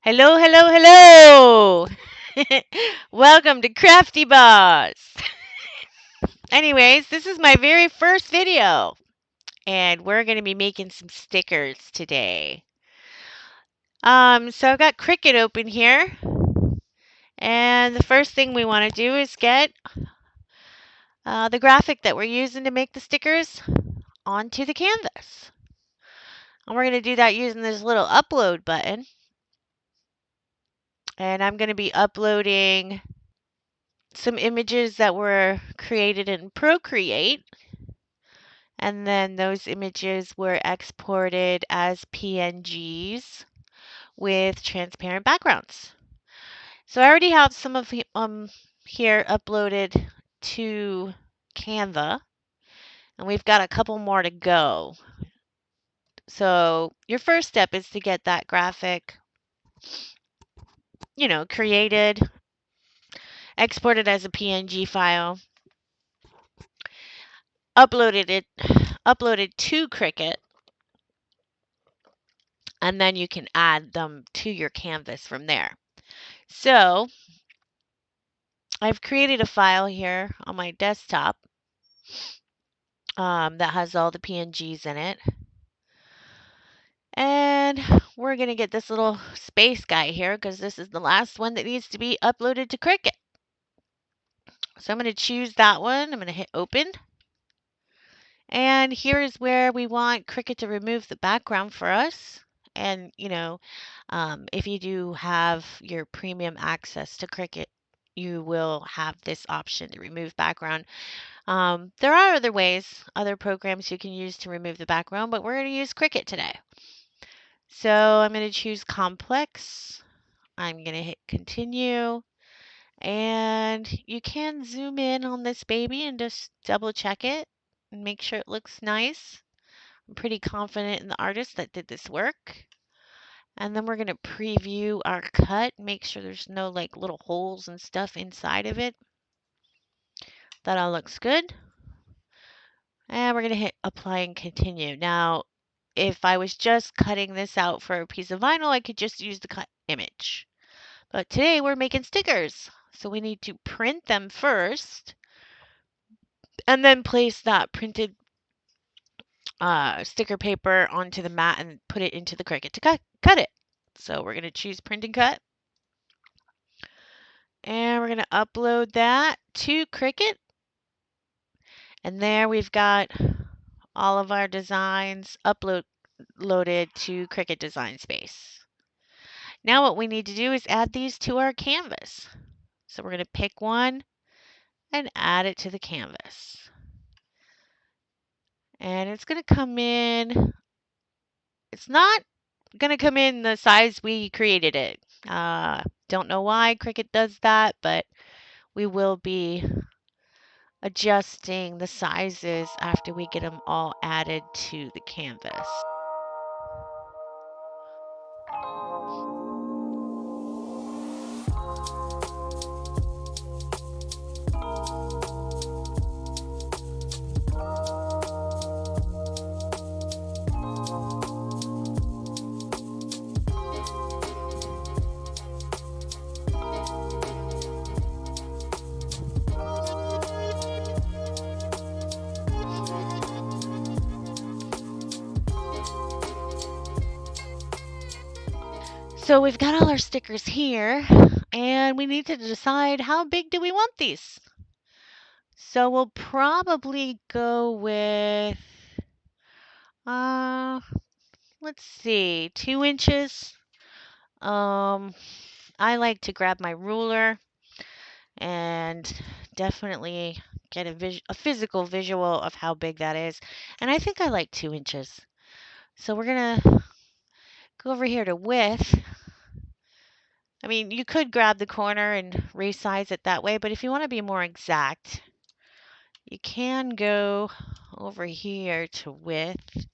Hello, hello, hello! Welcome to Crafty Boss! Anyways, this is my very first video, and we're going to be making some stickers today. So I've got Cricut open here, and the first thing we want to do is get the graphic that we're using to make the stickers onto the canvas. And we're going to do that using this little upload button. And I'm going to be uploading some images that were created in Procreate. And then those images were exported as PNGs with transparent backgrounds. So I already have some of here uploaded to Canva, and we've got a couple more to go. So your first step is to get that graphic, created, exported as a PNG file, uploaded to Cricut, and then you can add them to your canvas from there. So I've created a file here on my desktop that has all the PNGs in it. And we're going to get this little space guy here because this is the last one that needs to be uploaded to Cricut. So I'm going to choose that one. I'm going to hit open. And here is where we want Cricut to remove the background for us. And, if you do have your premium access to Cricut, you will have this option to remove background. There are other ways, other programs you can use to remove the background, but we're going to use Cricut today. So I'm going to choose complex. I'm going to hit continue. And you can zoom in on this baby and just double check it and make sure it looks nice. I'm pretty confident in the artist that did this work. And then we're going to preview our cut, make sure there's no like little holes and stuff inside of it. That all looks good. And we're going to hit apply and continue. Now, if I was just cutting this out for a piece of vinyl, I could just use the cut image. But today we're making stickers. So we need to print them first and then place that printed sticker paper onto the mat and put it into the Cricut to cut it. So we're going to choose print and cut. And we're going to upload that to Cricut. And there we've got all of our designs uploaded to Cricut Design Space. Now what we need to do is add these to our canvas. So we're going to pick one and add it to the canvas. And it's going to come in, it's not going to come in the size we created it. Don't know why Cricut does that, but we will be adjusting the sizes after we get them all added to the canvas. So we've got all our stickers here, and we need to decide how big do we want these. So we'll probably go with, let's see, 2 inches. I like to grab my ruler and definitely get a physical visual of how big that is. And I think I like 2 inches. So we're going to go over here to width. I mean, you could grab the corner and resize it that way, but if you want to be more exact, you can go over here to width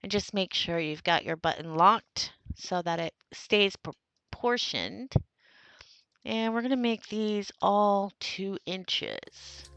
and just make sure you've got your button locked so that it stays proportioned. And we're going to make these all 2 inches.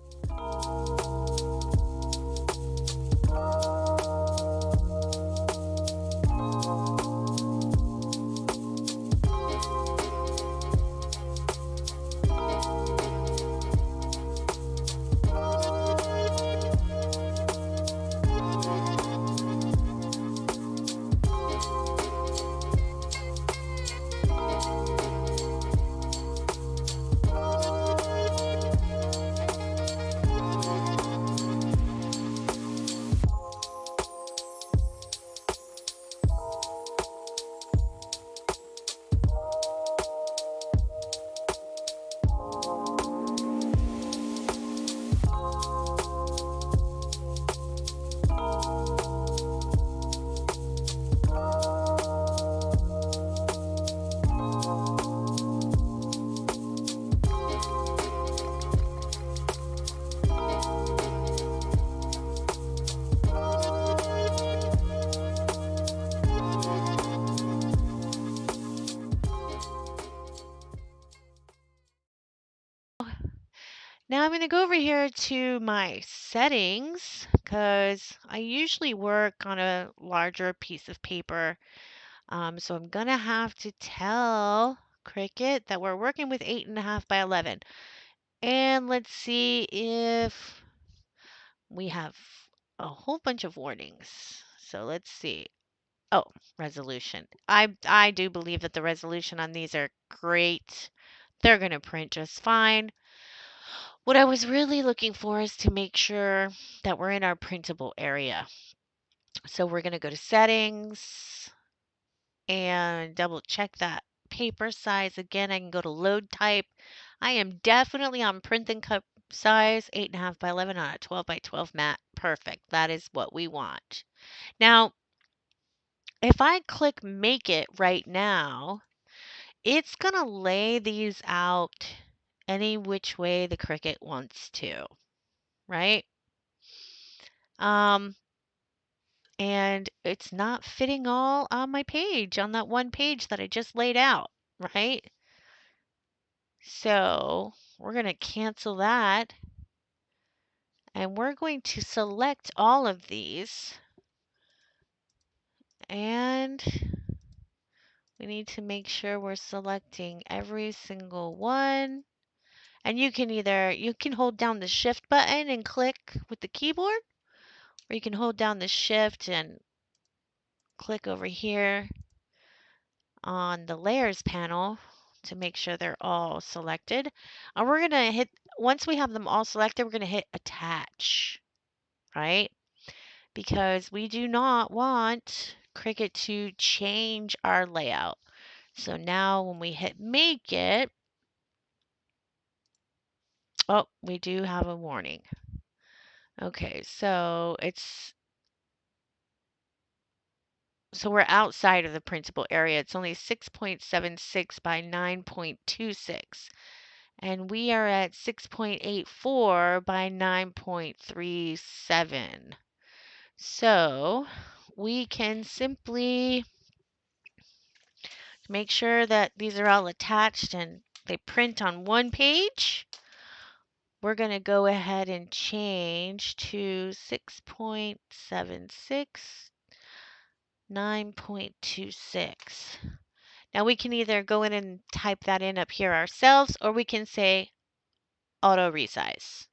Now I'm going to go over here to my settings because I usually work on a larger piece of paper. So I'm going to have to tell Cricut that we're working with 8.5 by 11. And let's see if we have a whole bunch of warnings. So let's see. Oh, resolution. I do believe that the resolution on these are great. They're going to print just fine. What I was really looking for is to make sure that we're in our printable area. So we're going to go to settings and double check that paper size. Again, I can go to load type. I am definitely on print and cut size, 8.5 by 11 on a 12 by 12 mat. Perfect. That is what we want. Now, if I click make it right now, it's going to lay these out any which way the Cricut wants to, right? Um, and it's not fitting all on my page, on that one page that I just laid out, right? So we're going to cancel that, and we're going to select all of these, and we need to make sure we're selecting every single one. And you can hold down the shift button and click with the keyboard, or you can hold down the shift and click over here on the layers panel to make sure they're all selected. And we're going to hit, once we have them all selected, we're going to hit attach, right? Because we do not want Cricut to change our layout. So now when we hit make it, oh, we do have a warning. Okay, so we're outside of the printable area. It's only 6.76 by 9.26. And we are at 6.84 by 9.37. So we can simply make sure that these are all attached and they print on one page. We're going to go ahead and change to 6.76, 9.26. Now we can either go in and type that in up here ourselves, or we can say auto resize,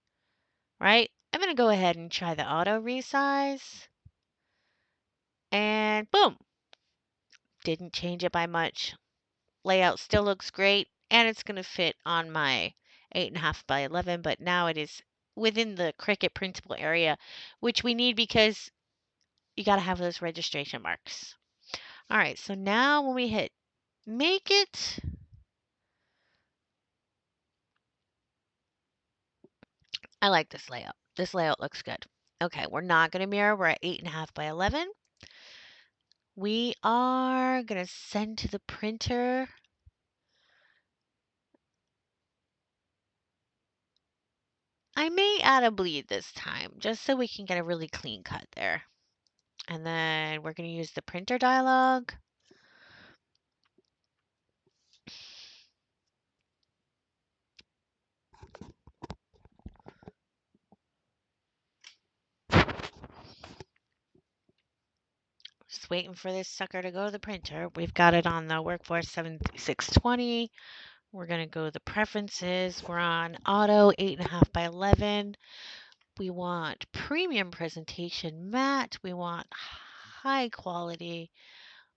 right? I'm going to go ahead and try the auto resize, and boom, didn't change it by much. Layout still looks great, and it's going to fit on my 8.5 by 11, but now it is within the Cricut printable area, which we need because you got to have those registration marks. All right, so now when we hit make it, I like this layout. This layout looks good. Okay, we're not going to mirror. We're at 8.5 by 11. We are going to send to the printer. I may add a bleed this time, just so we can get a really clean cut there. And then we're going to use the printer dialog. Just waiting for this sucker to go to the printer. We've got it on the Workforce 7620. We're going to go to the preferences. We're on auto 8.5 by 11. We want premium presentation matte. We want high quality.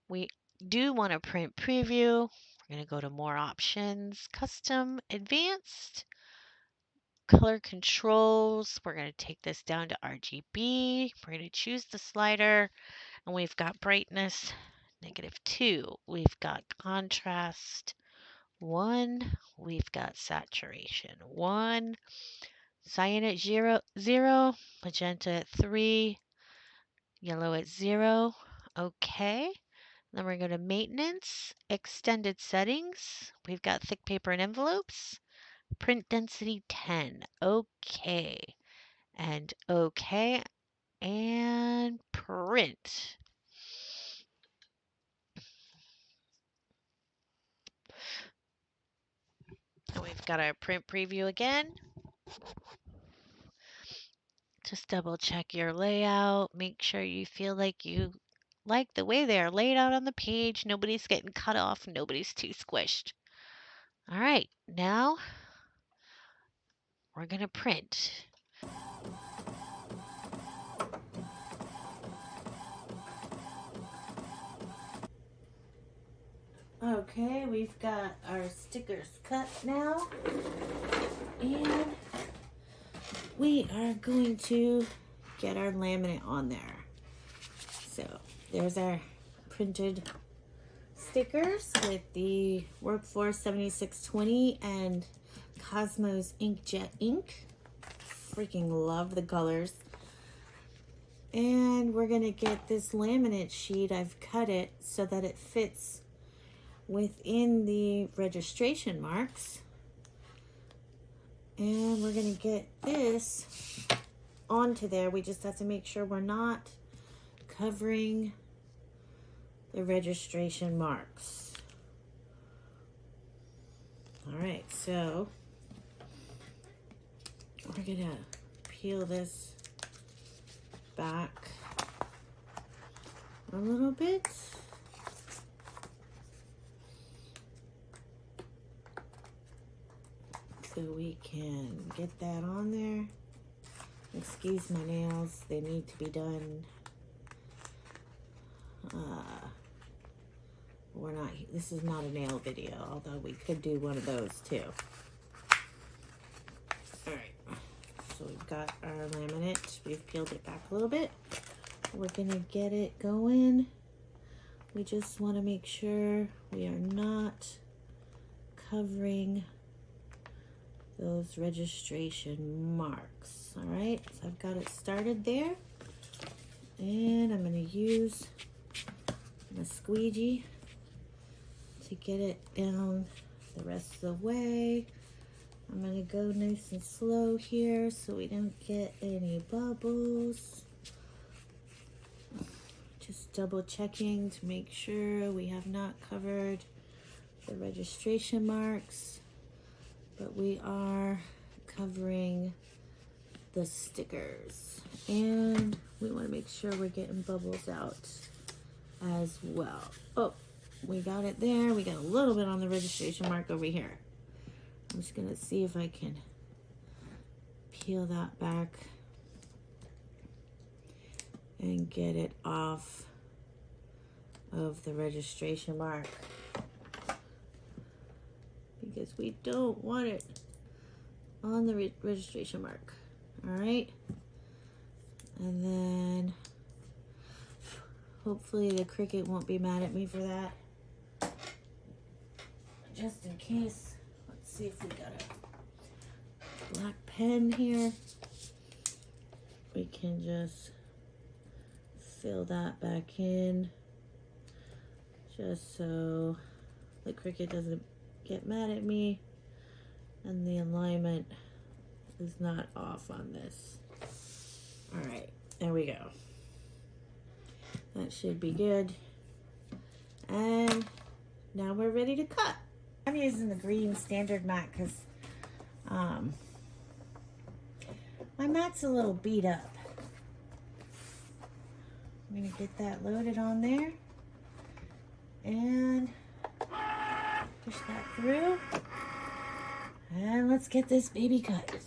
We do want a print preview. We're going to go to more options, custom, advanced, color controls. We're going to take this down to RGB. We're going to choose the slider, and we've got brightness -2. We've got contrast 1. We've got saturation 1. Cyan at 0, magenta at 3, yellow at 0. Okay. Then we're going to maintenance, extended settings. We've got thick paper and envelopes, print density 10. Okay. And okay. And print. And we've got our print preview again. Just double check your layout. Make sure you feel like you like the way they are laid out on the page. Nobody's getting cut off. Nobody's too squished. All right, now we're going to print. Okay, we've got our stickers cut now. And we are going to get our laminate on there. So there's our printed stickers with the Workforce 7620 and Cosmos Inkjet ink. Freaking love the colors. And we're gonna get this laminate sheet. I've cut it so that it fits within the registration marks. And we're gonna get this onto there. We just have to make sure we're not covering the registration marks. All right, so we're gonna peel this back a little bit. So we can get that on there. Excuse my nails, they need to be done. This is not a nail video, although we could do one of those too. All right, so we've got our laminate. We've peeled it back a little bit. We're gonna get it going. We just wanna make sure we are not covering those registration marks. All right, so I've got it started there, and I'm gonna use my squeegee to get it down the rest of the way. I'm gonna go nice and slow here so we don't get any bubbles. Just double checking to make sure we have not covered the registration marks, but we are covering the stickers, and we want to make sure we're getting bubbles out as well. Oh, we got it there. We got a little bit on the registration mark over here. I'm just gonna see if I can peel that back and get it off of the registration mark, because we don't want it on the registration mark. All right, and then hopefully the Cricut won't be mad at me for that. Just in case, let's see if we got a black pen here. We can just fill that back in, just so the Cricut doesn't get mad at me and the alignment is not off on this. All right, there we go. That should be good. And now we're ready to cut. I'm using the green standard mat because my mat's a little beat up. I'm gonna get that loaded on there and push that through. And let's get this baby cut.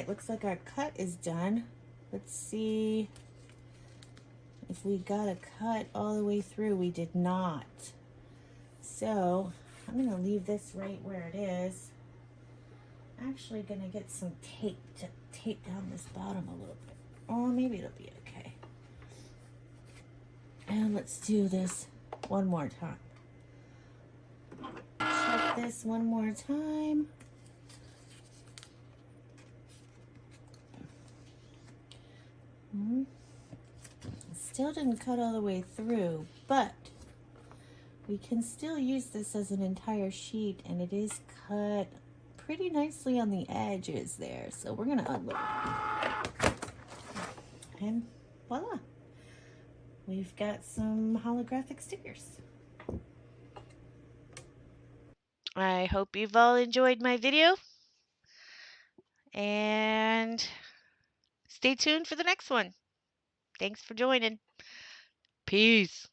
Looks like our cut is done. Let's see if we got a cut all the way through. We did not. So I'm going to leave this right where it is. Actually gonna get some tape to tape down this bottom a little bit. Oh, maybe it'll be okay. And let's do this one more time. Check this one more time. Still didn't cut all the way through, but we can still use this as an entire sheet, and it is cut pretty nicely on the edges there. So we're gonna unload. And voila, we've got some holographic stickers. I hope you've all enjoyed my video, and stay tuned for the next one. Thanks for joining. Peace.